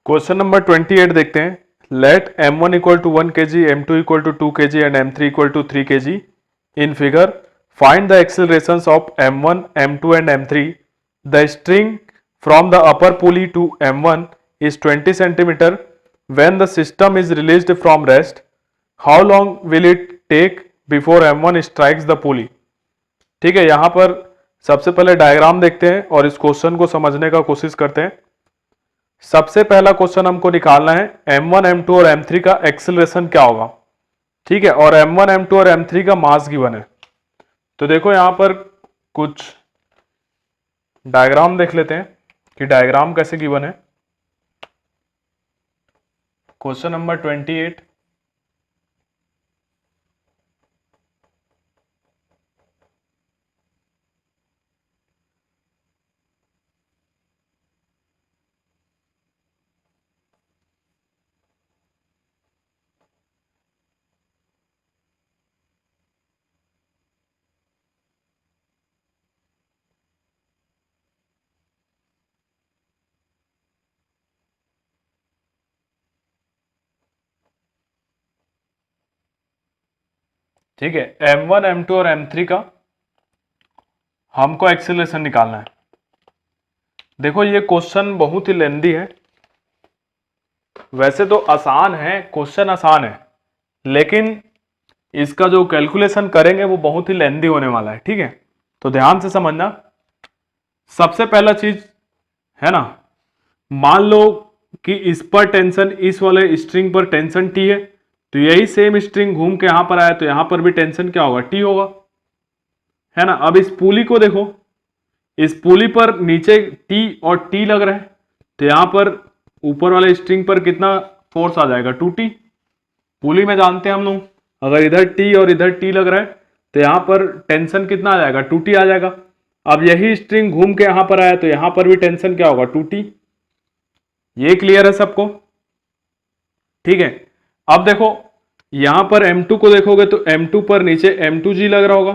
Question number 28 देखते हैं। Let m1 equal to 1 kg, m2 equal to 2 kg and m3 equal to 3 kg in figure find the accelerations of m1, m2 and m3। The string from the upper pulley to m1 is 20 centimeter when the system is released from rest. How long will it take before m1 strikes the pulley? ठीक है, यहां पर सबसे पहले diagram देखते हैं और इस क्वेश्चन को समझने का कोशिश करते हैं। सबसे पहला क्वेश्चन हमको निकालना है m1, m2 और m3 का एक्सेलरेशन क्या होगा। ठीक है, और m1, m2 और m3 का मास गिवन है। तो देखो यहां पर कुछ डायग्राम देख लेते हैं कि डायग्राम कैसे गिवन है। Question number 28। ठीक है, m1, m2 और m3 का हमको एक्सेलरेशन निकालना है। देखो ये क्वेश्चन बहुत ही लेंदी है। वैसे तो आसान है, क्वेश्चन आसान है, लेकिन इसका जो कैलकुलेशन करेंगे वो बहुत ही लेंदी होने वाला है। ठीक है, तो ध्यान से समझना। सबसे पहला चीज है ना, मान लो कि इस पर टेंशन, इस वाले स्ट्रिंग पर टेंशन टी है, तो यही सेम स्ट्रिंग घूम के यहां पर आया तो यहां पर भी टेंशन क्या होगा, टी होगा, है ना। अब इस पुली को देखो, इस पुली पर नीचे टी और टी लग रहा है, तो यहां पर ऊपर वाले स्ट्रिंग पर कितना फोर्स आ जाएगा, 2t। पुली में जानते हैं हम लोग, अगर इधर टी और इधर टी लग रहा है तो यहां पर टेंशन कितना आ जाएगा, 2t आ जाएगा। अब यही स्ट्रिंग घूम के यहां पर आया तो यहां पर भी टेंशन क्या होगा, 2t। ये क्लियर है सबको? ठीक है, अब देखो यहां पर m2 को देखोगे तो m2 पर नीचे m2g लग रहा होगा,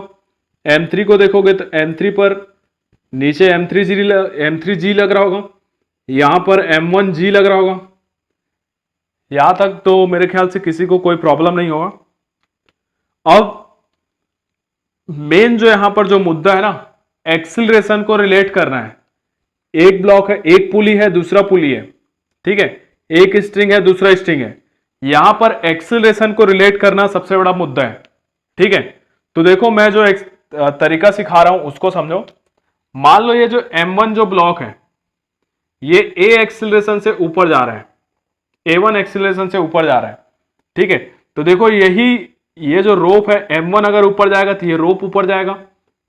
m3 को देखोगे तो m3 पर नीचे m3g लग रहा होगा, यहां पर m1g लग रहा होगा। यहां तक तो मेरे ख्याल से किसी को कोई प्रॉब्लम नहीं होगा। अब मेन जो यहां पर जो मुद्दा है ना, एक्सिलरेशन को रिलेट करना है। एक ब्लॉक है, एक पुली है, दूसरा पुली है, ठीक है, एक स्ट्रिंग है, दूसरा स्ट्रिंग है, यहां पर एक्सिलरेशन को रिलेट करना सबसे बड़ा मुद्दा है। ठीक है, तो देखो मैं जो एक तरीका सिखा रहा हूं उसको समझो। मान लो ये जो m1 जो ब्लॉक है ये a एक्सिलरेशन से ऊपर जा रहा है, a1 एक्सिलरेशन से ऊपर जा रहा है। ठीक है, तो देखो यही ये जो रोप है m1 अगर ऊपर जाएगा तो ये रोप ऊपर जाएगा,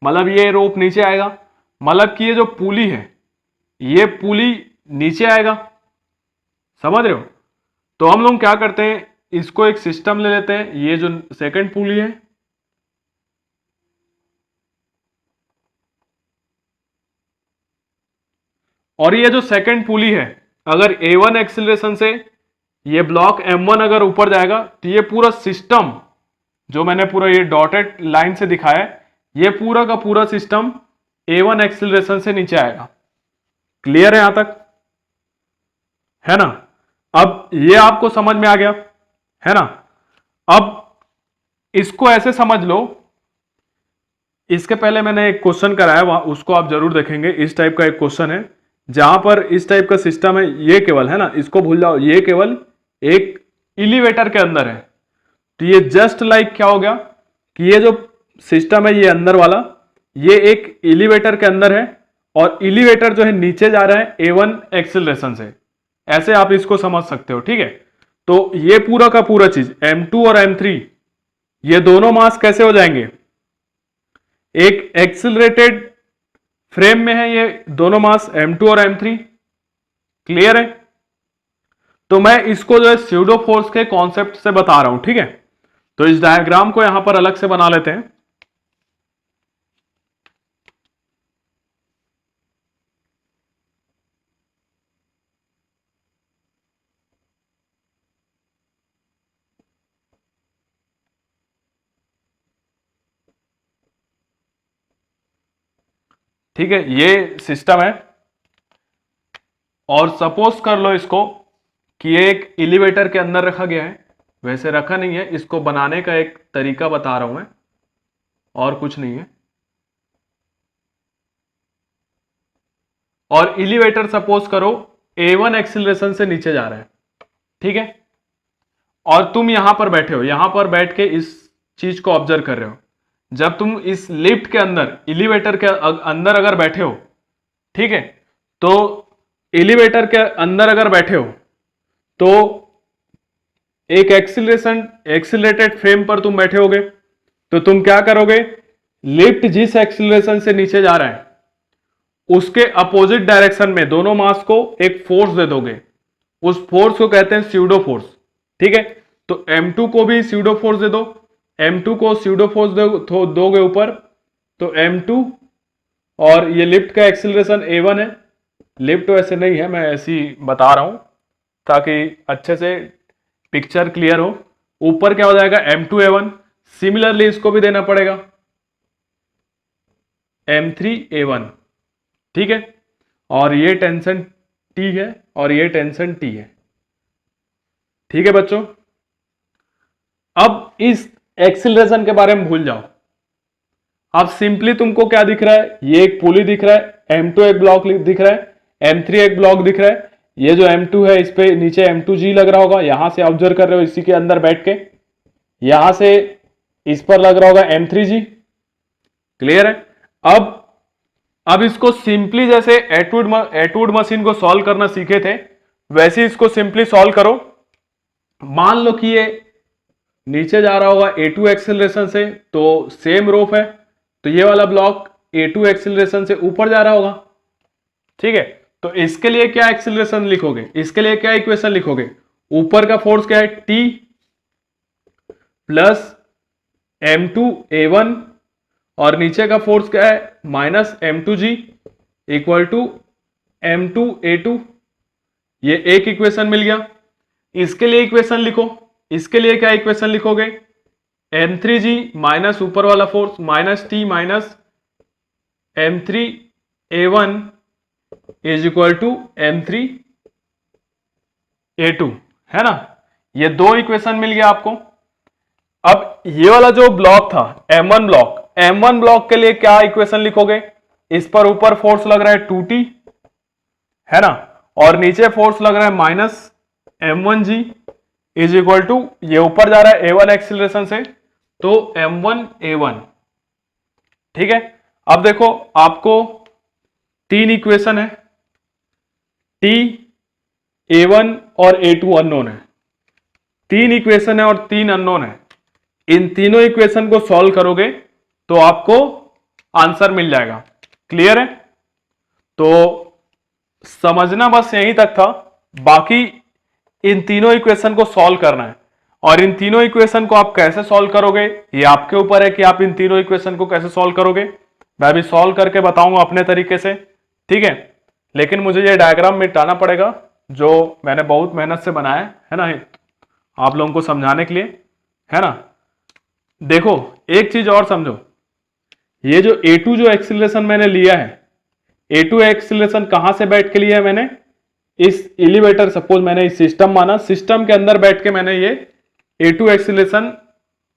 मतलब ये रोप नीचे आएगा, मतलब कि ये जो पुली है ये पुली नीचे आएगा। समझ रहे हो? तो हम लोग क्या करते हैं, इसको एक सिस्टम ले लेते हैं। ये जो सेकंड पुली है, और ये जो सेकंड पुली है, अगर a1 एक्सिलरेशन से ये ब्लॉक m1 अगर ऊपर जाएगा तो ये पूरा सिस्टम जो मैंने पूरा ये डॉटेड लाइन से दिखाया है, ये पूरा का पूरा सिस्टम a1 एक्सिलरेशन से नीचे आएगा। क्लियर है यहां तक? है ना। अब ये आपको समझ में आ गया, है ना। अब इसको ऐसे समझ लो, इसके पहले मैंने एक क्वेश्चन कराया वहां, उसको आप जरूर देखेंगे। इस टाइप का एक क्वेश्चन है जहां पर इस टाइप का सिस्टम है, ये केवल है ना, इसको भूल जाओ, ये केवल एक एलिवेटर के अंदर है। तो ये जस्ट लाइक क्या हो गया कि ये जो सिस्टम है ये अंदर वाला, ये एक एलिवेटर के अंदर है और एलिवेटर जो है नीचे जा रहा है a1 एक्सिलरेशन से। ऐसे आप इसको समझ सकते हो। ठीक है, तो ये पूरा का पूरा चीज m2 और m3 ये दोनों मास कैसे हो जाएंगे, एक एक्सिलरेटेड फ्रेम में है ये दोनों मास m2 और m3। क्लियर है? तो मैं इसको जो है स्यूडो फोर्स के कॉन्सेप्ट से बता रहा हूं। ठीक है, तो इस डायग्राम को यहां पर अलग से बना लेते हैं। ठीक है, ये सिस्टम है और सपोज कर लो इसको कि ये एक एलिवेटर के अंदर रखा गया है, वैसे रखा नहीं है, इसको बनाने का एक तरीका बता रहा हूं मैं, और कुछ नहीं है। और एलिवेटर सपोज करो A1 एक्सीलरेशन से नीचे जा रहा है, ठीक है, और तुम यहां पर बैठे हो, यहां पर बैठ के इस चीज को ऑब्जर्व कर रहे हो। जब तुम इस लिफ्ट के अंदर, एलिवेटर के अंदर अगर बैठे हो, ठीक है, तो एलिवेटर के अंदर अगर बैठे हो तो एक एक्सीलरेटेड फ्रेम पर तुम बैठे होगे, तो तुम क्या करोगे, लिफ्ट जिस एक्सीलरेशन से नीचे जा रहा है उसके अपोजिट डायरेक्शन में दोनों मास को एक फोर्स दे दोगे, उस फोर्स को कहते हैं स्यूडो फोर्स, ठीक है। तो M2 को भी स्यूडो फोर्स दे दो, M2 को स्यूडो फोर्स दोगे ऊपर, तो M2, और ये लिफ्ट का एक्सीलरेशन A1 है, लिफ्ट वैसे नहीं है, मैं ऐसी बता रहा हूं ताकि अच्छे से पिक्चर क्लियर हो। ऊपर क्या हो जाएगा, M2 A1, सिमिलरली इसको भी देना पड़ेगा M3 A1, ठीक है, और ये टेंशन T है और ये टेंशन T है, ठीक है बच्चों। अब इस एक्सीलरेशन के बारे में भूल जाओ, अब सिंपली तुमको क्या दिख रहा है, ये एक पुली दिख रहा है, M2 एक ब्लॉक दिख रहा है, M3 एक ब्लॉक दिख रहा है, ये जो M2 है इस पे नीचे M2G लग रहा होगा, यहां से ऑब्जर्व कर रहे हो इसी के अंदर बैठ के, यहां से इस पर लग रहा होगा M3G, क्लियर है। अब इसको सिंपली जैसे एटवुड मशीन को सॉल्व करना सीखे थे वैसे इसको सिंपली सॉल्व करो। मान लो कि ये नीचे जा रहा होगा A2 एक्सीलरेशन से, तो सेम रोप है, तो ये वाला ब्लॉक A2 एक्सीलरेशन से ऊपर जा रहा होगा, ठीक है। तो इसके लिए क्या एक्सीलरेशन लिखोगे, इसके लिए क्या इक्वेशन लिखोगे, ऊपर का फोर्स क्या है T प्लस M2 A1 और नीचे का फोर्स क्या है minus M2G equal to M2 A2, ये एक इक्वेशन मिल गया। इसके लिए इक्वेशन लिखो, इसके लिए क्या इक्वेशन लिखोगे, M3G माइनस ऊपर वाला force minus T minus M3 A1 is equal to M3 A2, है ना, ये दो इक्वेशन मिल गया आपको। अब ये वाला जो ब्लॉक था M1 ब्लॉक के लिए क्या इक्वेशन लिखोगे, इस पर ऊपर फोर्स लग रहा है 2T, है ना, और नीचे फोर्स लग रहा है minus M1G is equal to, ये ऊपर जा रहा है A1 एक्सीलरेशन से, तो M1 A1, ठीक है। अब देखो आपको तीन इक्वेशन है, T A1 और A2 अननोन है, तीन इक्वेशन है और तीन अननोन है, इन तीनों इक्वेशन को सॉल्व करोगे तो आपको आंसर मिल जाएगा, क्लियर है। तो समझना बस यहीं तक था, बाकी इन तीनों इक्वेशन को सॉल्व करना है, और इन तीनों इक्वेशन को आप कैसे सॉल्व करोगे ये आपके ऊपर है कि आप इन तीनों इक्वेशन को कैसे सॉल्व करोगे, मैं भी सॉल्व करके बताऊंगा अपने तरीके से, ठीक है। लेकिन मुझे ये डायग्राम मिटाना पड़ेगा जो मैंने बहुत मेहनत से बनाया है ना, आप लोगों को समझाने के लिए, है ना। देखो एक चीज और समझो, ये जो A2 जो एक्सीलरेशन मैंने लिया है, A2 एक्सीलरेशन कहां से बैठ के लिया है मैंने, इस एलिवेटर, सपोज मैंने इस सिस्टम माना, सिस्टम के अंदर बैठ के मैंने ये A2 एक्सीलरेशन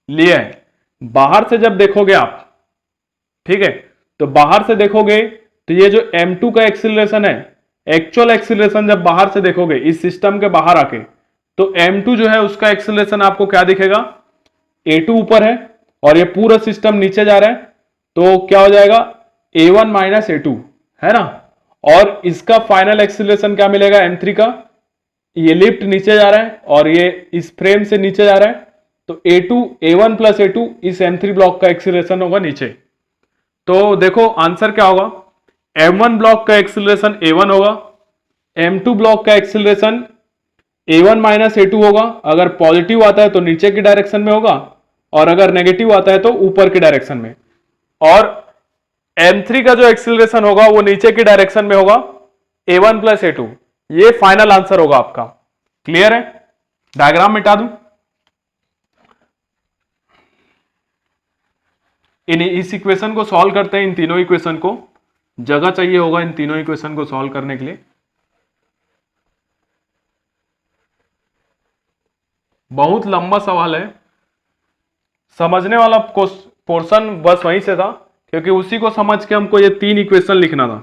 लिया है। बाहर से जब देखोगे आप, ठीक है, तो बाहर से देखोगे तो ये जो M2 का एक्सीलरेशन है, एक्चुअल एक्सीलरेशन जब बाहर से देखोगे इस सिस्टम के बाहर आके, तो M2 जो है उसका एक्सीलरेशन आपको क्या दिखेगा, A2 ऊपर है और ये पूरा सिस्टम नीचे जा रहा है, तो क्या हो जाएगा A1 माइनस A2, है ना, और इसका फाइनल एक्सीलरेशन क्या मिलेगा M3 का, ये लिफ्ट नीचे जा रहा है और ये इस फ्रेम से नीचे जा रहा है, तो A1 प्लस A2 इस M3 ब्लॉक का एक्सीलरेशन होगा नीचे। तो देखो आंसर क्या होगा, M1 ब्लॉक का एक्सीलरेशन A1 होगा, M2 ब्लॉक का एक्सीलरेशन A1 माइनस A2 होगा, अगर पॉजिटिव आता है तो नीचे की डायरेक्शन में होगा और अगर नेगेटिव आता है तो ऊपर की डायरेक्शन में, और M3 का जो एक्सीलरेशन होगा वो नीचे की डायरेक्शन में होगा A1 प्लस A2, ये फाइनल आंसर होगा आपका, क्लियर है। डायग्राम मिटा दूं, इस इक्वेशन को सॉल्व करते हैं, इन तीनों इक्वेशन को, जगह चाहिए होगा इन तीनों इक्वेशन को सॉल्व करने के लिए। बहुत लंबा सवाल है, समझने वाला पोर्शन बस वहीं से था, क्योंकि उसी को समझ के हमको ये 3 इक्वेशन लिखना था,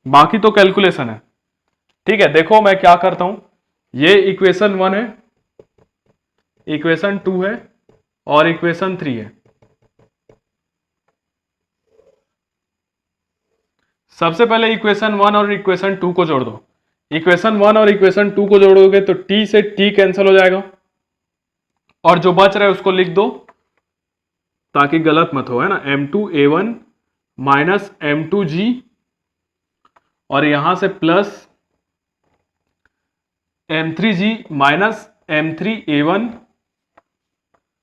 बाकी तो कैलकुलेशन है। ठीक है, देखो मैं क्या करता हूं, ये इक्वेशन 1 है, इक्वेशन 2 है और इक्वेशन 3 है। सबसे पहले इक्वेशन 1 और इक्वेशन 2 को जोड़ दो। इक्वेशन 1 और इक्वेशन 2 को जोड़ोगे तो t से t कैंसिल हो जाएगा और जो बच रहा है उसको लिख दो ताकि गलत मत हो, है ना। m2a1 माइनस m2g और यहां से प्लस m3g माइनस m3a1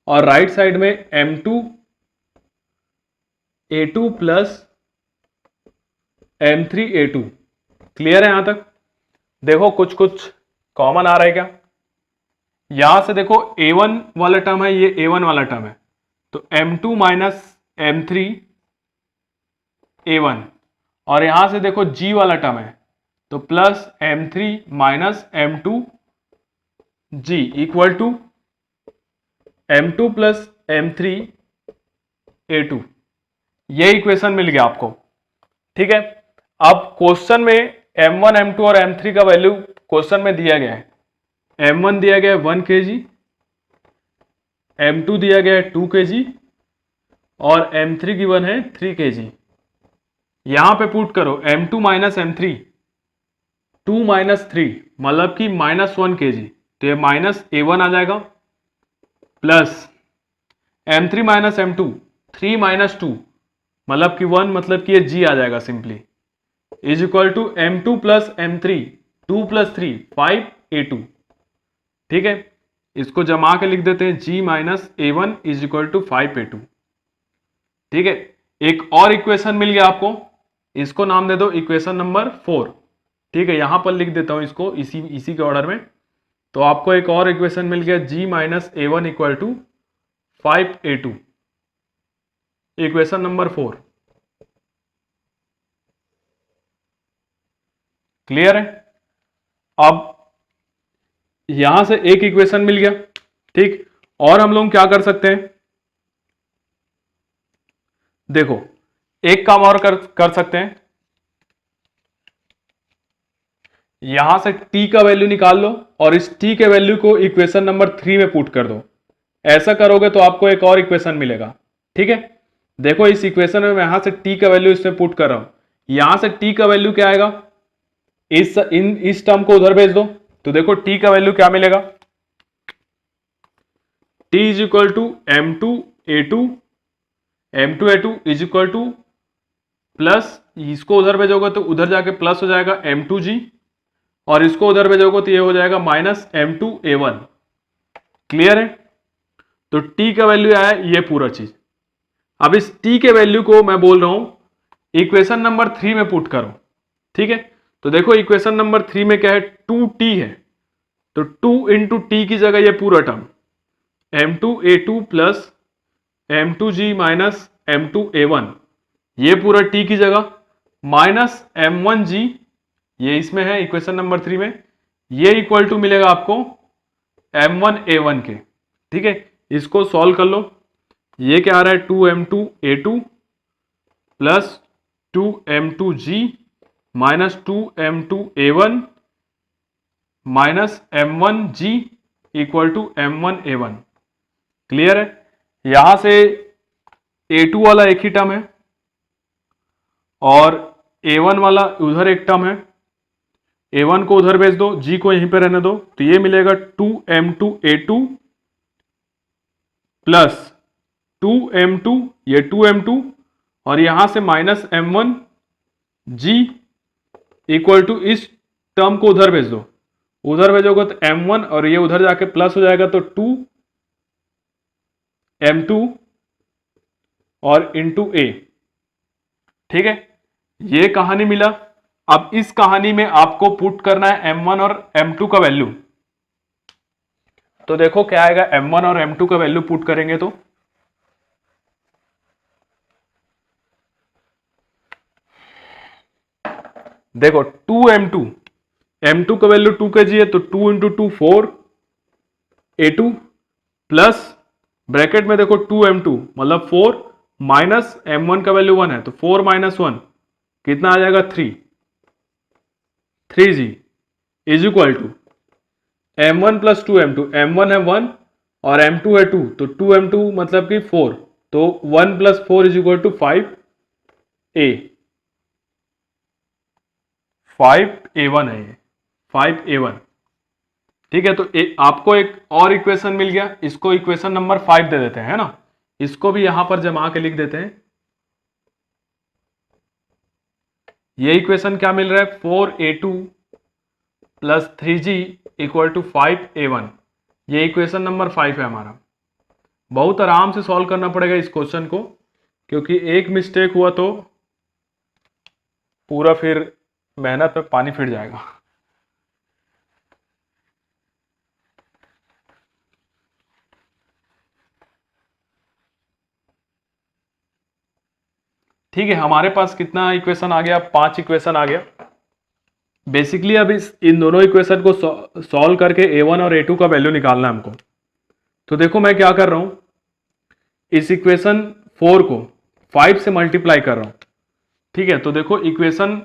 और राइट साइड में m2a2 प्लस m3a2। क्लियर है यहां तक? देखो कुछ कुछ कॉमन आ रहा है क्या? यहां से देखो a1 वाला टर्म है, ये a1 वाला टर्म है, तो m2 माइनस m3a1 और यहां से देखो g वाला टर्म है, तो plus m3 minus m2g equal to m2 plus m3a2। ये इक्वेशन मिल गया आपको। ठीक है, अब क्वेश्चन में m1 m2 और m3 का वैल्यू क्वेश्चन में दिया गया है। m1 दिया गया है 1 kg, m2 दिया गया है 2 kg और m3 गिवन है 3 kg। यहां पे पुट करो m2 माइनस m3, 2 माइनस 3 मतलब कि माइनस 1 kg, तो ये माइनस a1 आ जाएगा, plus m3 minus m2, 3 minus 2 मतलब कि 1 मतलब कि ये g आ जाएगा simply, is equal to m2 plus m3, 2 plus 3 5a2। ठीक है, इसको जमा के लिख देते हैं g minus a1 is equal to 5a2। ठीक है, एक और इक्वेशन मिल गया आपको, इसको नाम दे दो इक्वेशन नंबर 4। ठीक है, यहां पर लिख देता हूं इसको इसी के ऑर्डर में। तो आपको एक और इक्वेशन मिल गया g minus a1 equal to 5a2, equation number 4। Clear है? अब यहां से एक इक्वेशन मिल गया। ठीक, और हम लोग क्या कर सकते हैं, देखो एक काम और कर सकते हैं, यहां से t का वैल्यू निकाल लो और इस t के वैल्यू को इक्वेशन नंबर 3 में पुट कर दो। ऐसा करोगे तो आपको एक और इक्वेशन मिलेगा। ठीक है, देखो इस इक्वेशन में मैं यहां से t का वैल्यू इसमें पुट कर रहा हूं, यहां से t का वैल्यू क्या आएगा, इस टर्म को उधर भेज दो, तो देखो t का वैल्यू क्या मिलेगा, t is equal to m2a2 is equal to plus, इसको उधर भेजोगे तो उधर जाके प्लस हो जाएगा m2g और इसको उधर भेजोगे तो ये हो जाएगा माइनस m2a1। क्लियर है? तो t का वैल्यू आया ये पूरा चीज। अब इस t के वैल्यू को मैं बोल रहा हूं इक्वेशन नंबर 3 में पुट करो। ठीक है, तो देखो इक्वेशन नंबर 3 में क्या है, 2t है, तो 2 इंटू टी की जगह ये पूरा term m2a2 plus m2g minus m2a1, ये पूरा t की जगह माइनस m1g, ये इसमें है इक्वेशन नंबर 3 में, ये इक्वल टू मिलेगा आपको m1a1 के। ठीक है, इसको सॉल्व कर लो, ये क्या आ रहा है 2m2a2 plus 2m2g minus 2m2a1 minus m1g equal to m1a1। Clear है? यहां से a2 वाला एक ही टर्म है और a1 वाला उधर एक टर्म है, a1 को उधर भेज दो, g को यहीं पे रहने दो, तो ये मिलेगा 2m2a2 प्लस 2m2, ये 2m2 और यहां से माइनस m1g इक्वल टू इस टर्म को उधर भेज दो, उधर भेजोगे तो m1 और ये उधर जाके प्लस हो जाएगा तो 2m2 और इंटू a। ठीक है, ये कहानी मिला। अब इस कहानी में आपको पुट करना है m1 और m2 का वैल्यू, तो देखो क्या आएगा, m1 और m2 का वैल्यू पुट करेंगे तो देखो 2m2 का वैल्यू 2 kg है, तो 2 इंटू 2 4 a2 प्लस ब्रैकेट में देखो 2m2 मतलब 4 माइनस m1 का वैल्यू 1 है तो 4 माइनस 1 कितना आ जाएगा 3g is equal to m1 plus 2m2, m1 है 1 और m2 है 2 तो 2m2 मतलब कि 4 तो 1 plus 4 is equal to 5a 5a1 है ये 5a1। ठीक है तो आपको एक और इक्वेशन मिल गया, इसको इक्वेशन नंबर 5 दे देते हैं, है ना। इसको भी यहां पर जमा के लिख देते हैं। ये इक्वेशन क्या मिल रहा है 4a2 plus 3g equal to 5a1। ये इक्वेशन नंबर 5 है हमारा। बहुत आराम से सॉल्व करना पड़ेगा इस क्वेश्चन को, क्योंकि एक मिस्टेक हुआ तो पूरा फिर मेहनत पे पानी फिर जाएगा। ठीक है, हमारे पास कितना इक्वेशन आ गया, 5 इक्वेशन आ गया। बेसिकली अब इन दोनों इक्वेशन को सॉल्व करके a1 और a2 का वैल्यू निकालना है हमको। तो देखो मैं क्या कर रहा हूं, इस इक्वेशन 4 को 5 से मल्टीप्लाई कर रहा हूं। ठीक है, तो देखो इक्वेशन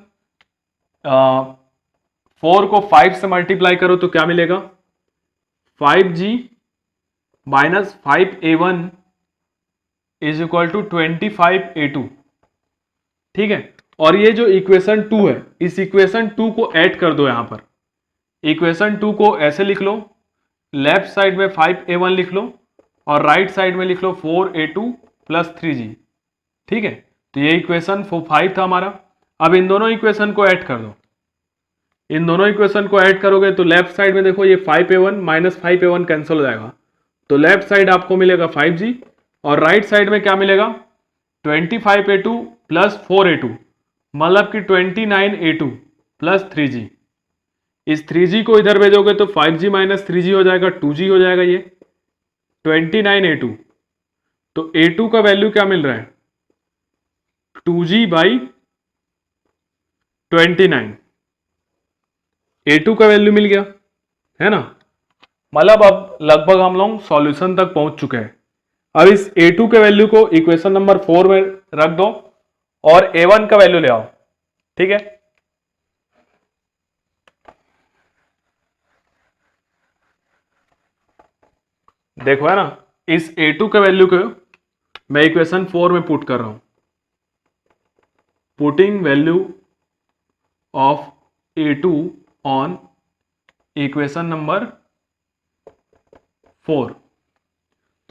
4 को 5 से मल्टीप्लाई करो तो क्या मिलेगा 5g minus 5a1 is equal to 25a2। ठीक है, और ये जो इक्वेशन 2 है इस इक्वेशन 2 को ऐड कर दो यहां पर। इक्वेशन 2 को ऐसे लिख लो, लेफ्ट साइड में 5a1 लिख लो और राइट साइड में लिख लो 4a2 प्लस 3g। ठीक है, तो ये इक्वेशन 5 था हमारा। अब इन दोनों इक्वेशन को ऐड कर दो। इन दोनों इक्वेशन को ऐड करोगे तो लेफ्ट साइड में देखो ये 5a1 माइनस 5a1 कैंसिल हो जाएगा, तो लेफ्ट साइड आपको मिलेगा 5g और राइट साइड में क्या मिलेगा 25a2 प्लस 4a2 मतलब कि 29a2 प्लस 3g। इस 3g को इधर भेजोगे तो 5g माइनस 3g हो जाएगा 2g हो जाएगा ये 29a2। तो a2 का वैल्यू क्या मिल रहा है 2g बाई 29। a2 का वैल्यू मिल गया, है ना। मतलब अब लगभग हम लोग सॉल्यूशन तक पहुंच चुके हैं। अब इस a2 के वैल्यू को इक्वेशन नंबर 4 में रख दो और a1 का वैल्यू ले आओ। ठीक है, देखो है ना, इस a2 के वैल्यू को मैं इक्वेशन 4 में पुट कर रहा हूं। Putting value of a2 on equation number 4।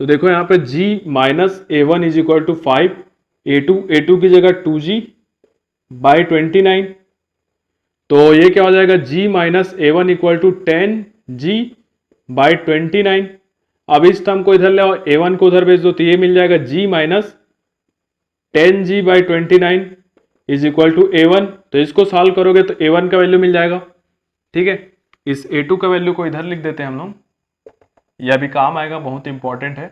तो देखो यहां पे g minus a1 is equal to 5, a2 की जगह 2g बाई 29। तो ये क्या हो जाएगा g minus a1 equal to 10g by 29। अब इस टर्म को इधर ले आओ, a1 को उधर भेज दो तो ये मिल जाएगा g minus 10g by 29 is equal to a1। तो इसको सॉल्व करोगे तो a1 का वैल्यू मिल जाएगा। ठीक है, इस a2 का वैल्यू को इधर लिख देते हैं हम लोग, यह भी काम आएगा, बहुत इंपॉर्टेंट है।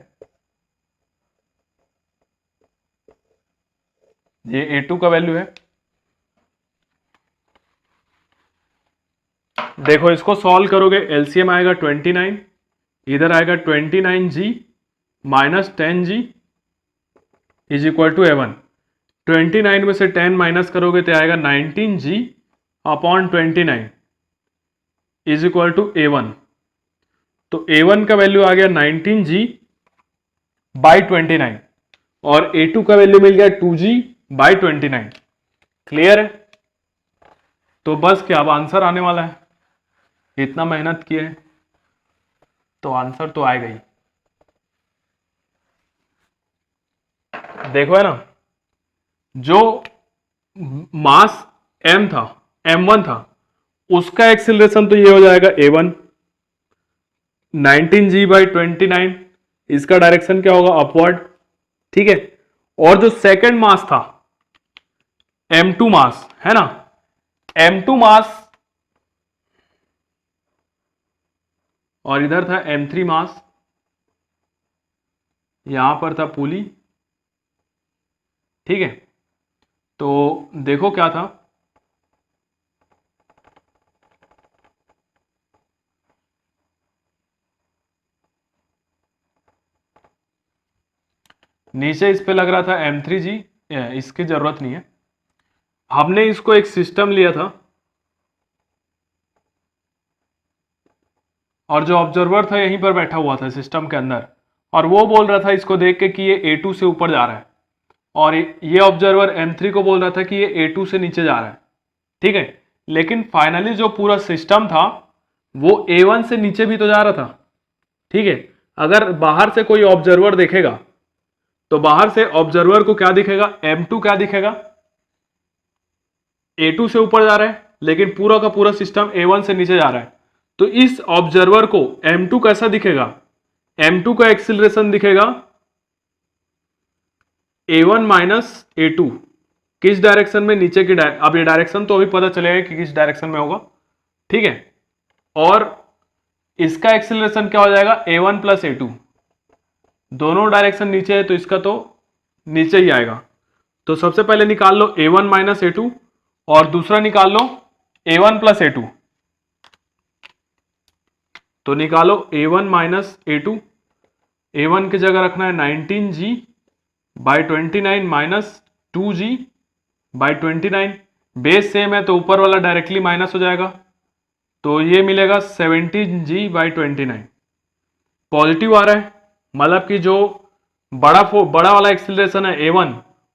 ये a2 का वैल्यू है। देखो इसको सॉल्व करोगे एलसीएम आएगा 29, इधर आएगा 29g minus 10g is equal to a1। 29 में से 10 माइनस करोगे तो आएगा 19g upon 29 is equal to a1। तो a1 का वैल्यू आ गया 19g बाई 29 और a2 का वैल्यू मिल गया 2g बाई 29। क्लियर है, तो बस क्या अब आंसर आने वाला है। इतना मेहनत किए तो आंसर तो आएगा ही। देखो है ना, जो मास m था m1 था उसका एक्सिलरेशन तो ये हो जाएगा a1 19g बाई 29, इसका डायरेक्शन क्या होगा अपवर्ड। ठीक है, और जो सेकंड मास था m2 मास है ना, m2 मास और इधर था m3 मास, यहां पर था पुली। ठीक है, तो देखो क्या था नीचे इस पे लग रहा था M3G, इसकी जरूरत नहीं है। हमने इसको एक सिस्टम लिया था और जो ऑब्जर्वर था यहीं पर बैठा हुआ था सिस्टम के अंदर, और वो बोल रहा था इसको देख के कि ये A2 से ऊपर जा रहा है, और ये ऑब्जर्वर M3 को बोल रहा था कि ये A2 से नीचे जा रहा है। ठीक है, लेकिन फाइनली जो पूरा सिस्टम था वो A1 से नीचे भी तो जा रहा था। ठीक है, अगर बाहर से कोई ऑब्जर्वर देखेगा तो बाहर से ऑब्जर्वर को क्या दिखेगा, M2 क्या दिखेगा, A2 से ऊपर जा रहा है, लेकिन पूरा का पूरा सिस्टम A1 से नीचे जा रहा है। तो इस ऑब्जर्वर को M2 कैसा दिखेगा, M2 का एक्सिलरेशन दिखेगा A1 माइनस A2, किस डायरेक्शन में, नीचे की अब ये डायरेक्शन तो अभी पता चलेगा कि किस डायरेक्शन में होगा। ठीक है, और इसका एक्सिलरेशन क्या हो जाएगा, A1 प्लस A2, दोनों डायरेक्शन नीचे है तो इसका तो नीचे ही आएगा। तो सबसे पहले निकाल लो A1 माइनस A2 और दूसरा निकाल लो A1 प्लस A2। तो निकालो A1 माइनस A2, A1 की जगह रखना है 19G by 29 minus 2G by 29, base same है तो ऊपर वाला डायरेक्टली माइनस हो जाएगा, तो ये मिलेगा 17G बाई 29। पॉजिटिव आ रहा है, मतलब कि जो बड़ा वाला एक्सिलरेशन है A1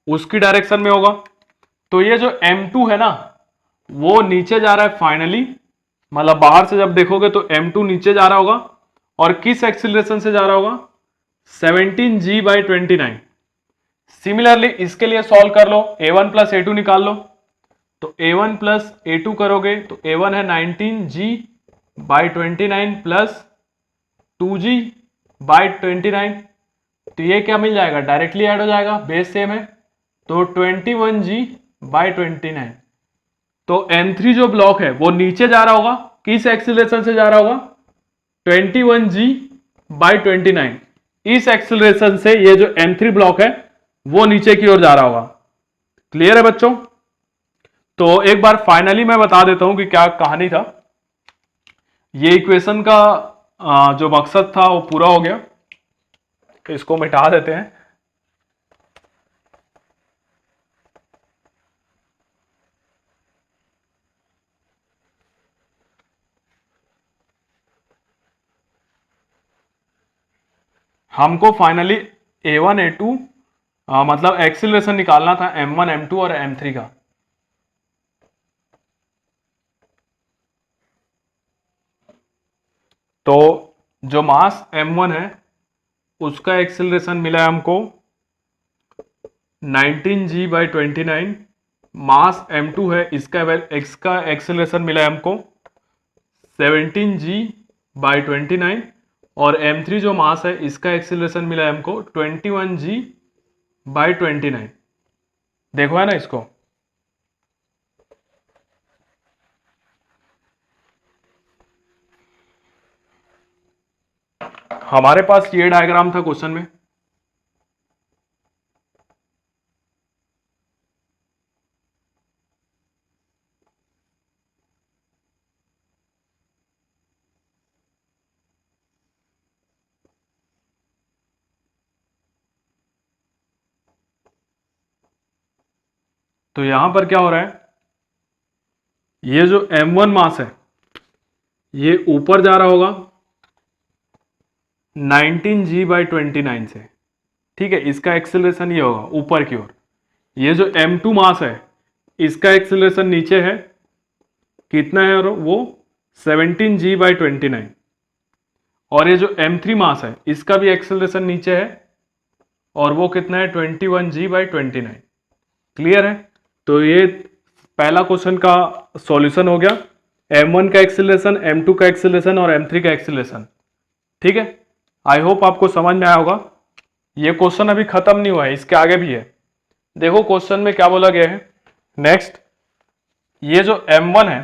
उसकी डायरेक्शन में होगा। तो ये जो M2 है ना वो नीचे जा रहा है फाइनली, मतलब बाहर से जब देखोगे तो M2 नीचे जा रहा होगा, और किस एक्सिलरेशन से जा रहा होगा, 17G बाई 29। सिमिलरली इसके लिए सॉल्व कर लो, A1 प्लस A2 निकाल लो। तो A1 प्लस A2 करोगे तो A1 है 19G by 29 plus 2G by 29, तो ये क्या मिल जाएगा, डायरेक्टली ऐड हो जाएगा, बेस सेम है, तो 21G बाई 29। तो M3 जो ब्लॉक है वो नीचे जा रहा होगा, किस एक्सिलरेशन से जा रहा होगा, 21G बाई 29। इस एक्सिलरेशन से ये जो M3 ब्लॉक है वो नीचे की ओर जा रहा होगा। क्लियर है बच्चों? तो एक बार फाइनली मैं बता देता हूं कि क्या कहानी था। ये इक्वेशन का जो मकसद था वो पूरा हो गया, तो इसको मिटा देते हैं। हमको फाइनली A1 A2 मतलब एक्सिलरेशन निकालना था M1 M2 और M3 का। तो जो मास M1 है उसका एक्सिलरेशन मिला है हमको 19G बाई 29, मास M2 है इसका एक्सिलरेशन मिला है हमको 17G बाई 29, और M3 जो मास है इसका एक्सिलरेशन मिला है हमको 21G बाई 29। देखो है ना इसको, हमारे पास ये डायग्राम था क्वेश्चन में। तो यहां पर क्या हो रहा है, ये जो M1 मास है ये ऊपर जा रहा होगा 19G बाई 29 से। ठीक है, इसका एक्सिलरेशन ये होगा ऊपर की ओर। ये जो M2 मास है इसका एक्सिलरेशन नीचे है, कितना है, और वो 17G बाई 29, और ये जो M3 मास है इसका भी एक्सिलरेशन नीचे है, और वो कितना है 21G बाई 29। क्लियर है? तो ये पहला क्वेश्चन का सॉल्यूशन हो गया, M1 का एक्सिलरेशन, M2 का एक्सिलरेशन और M3 का एक्सिलरेशन। ठीक है, आई होप आपको समझ में आया होगा। ये क्वेश्चन अभी खत्म नहीं हुआ है, इसके आगे भी है। देखो क्वेश्चन में क्या बोला गया है नेक्स्ट, ये जो M1 है,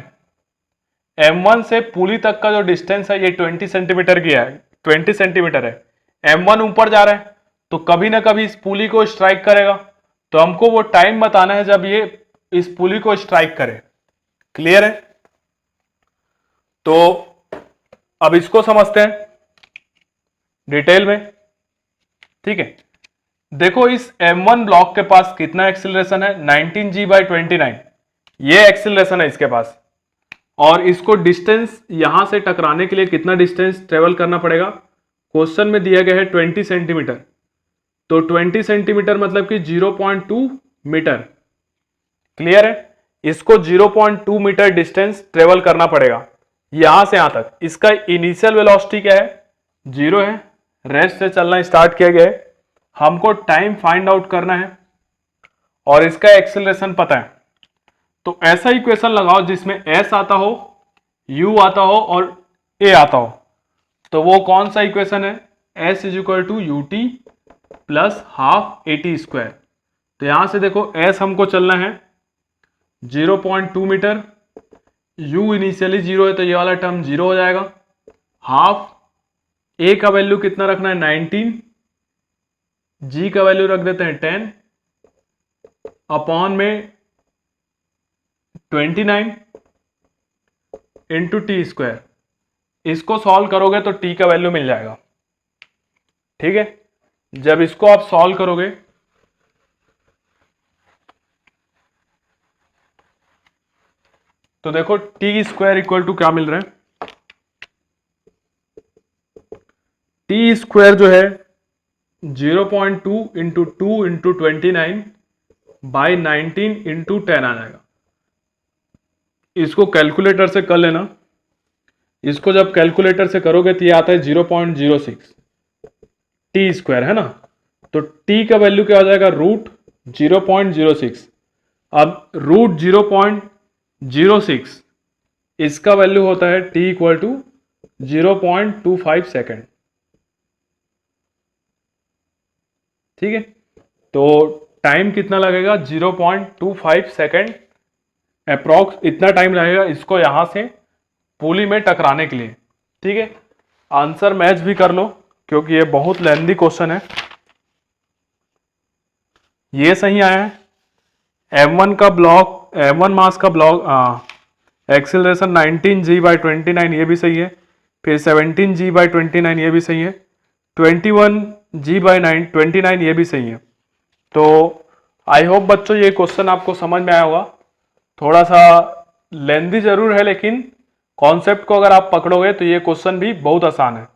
M1 से पुली तक का जो डिस्टेंस है ये 20 सेंटीमीटर की है, 20 सेंटीमीटर है। M1 ऊपर जा रहा है तो कभी ना कभी इस पुली को स्ट्राइक करेगा, तो हमको वो टाइम बताना है जब ये इस पुली को स्ट्राइक करे। क्लियर है? तो अब इसको समझते हैं डिटेल में। ठीक है, देखो इस m1 ब्लॉक के पास कितना एक्सिलरेशन है, 19g/29, ये एक्सिलरेशन है इसके पास। और इसको डिस्टेंस यहां से टकराने के लिए कितना डिस्टेंस ट्रेवल करना पड़ेगा, क्वेश्चन में दिया गया है 20 सेंटीमीटर, तो 20 सेंटीमीटर मतलब कि 0.2 मीटर। क्लियर है, इसको 0.2 मीटर डिस्टेंस ट्रेवल करना पड़ेगा यहां से यहां तक। इसका इनिशियल वेलोसिटी क्या है, 0 है, रेस्ट से चलना स्टार्ट किया गया है, हमको टाइम फाइंड आउट करना है और इसका एक्सेलरेशन पता है। तो ऐसा इक्वेशन लगाओ जिसमें s आता हो, u आता हो और a आता हो। तो वो कौन सा इक्वेशन है, s = ut plus half at²। तो यहां से देखो s हमको चलना है 0.2 मीटर, u इनिशियली 0 है तो ये वाला टर्म 0 हो जाएगा, हाफ a का वैल्यू कितना रखना है 19, g का वैल्यू रख देते हैं 10 अपॉन में 29 इंटू t²। इसको सॉल्व करोगे तो t का वैल्यू मिल जाएगा। ठीक है, जब इसको आप सॉल्व करोगे तो देखो t² = क्या मिल रहा है, t² जो है 0.2 इंटू 2 इंटू 29/19 इंटू 10 आ जाएगा। इसको कैलकुलेटर से कर लेना, इसको जब कैलकुलेटर से करोगे तो ये आता है 0.06 t² है ना। तो t का वैल्यू क्या हो जाएगा, √0.06। अब √0.06 इसका वैल्यू होता है t = 0.25 सेकेंड। ठीक है, तो टाइम कितना लगेगा, 0.25 सेकेंड अप्रॉक्स, इतना टाइम लगेगा इसको यहां से पुली में टकराने के लिए। ठीक है, आंसर मैच भी कर लो क्योंकि ये बहुत लेंथी क्वेश्चन है। ये सही आया है, m1 का ब्लॉक, m1 मास का ब्लॉक एक्सिलरेशन 19g/29 ये भी सही है, फिर 17g/29 ये भी सही है, 21g/29 ये भी सही है। तो आई होप बच्चों ये क्वेश्चन आपको समझ में आया होगा। थोड़ा सा लेंथी जरूर है लेकिन कॉन्सेप्ट को अगर आप पकड़ोगे तो ये क्वेश्चन भी बहुत आसान है।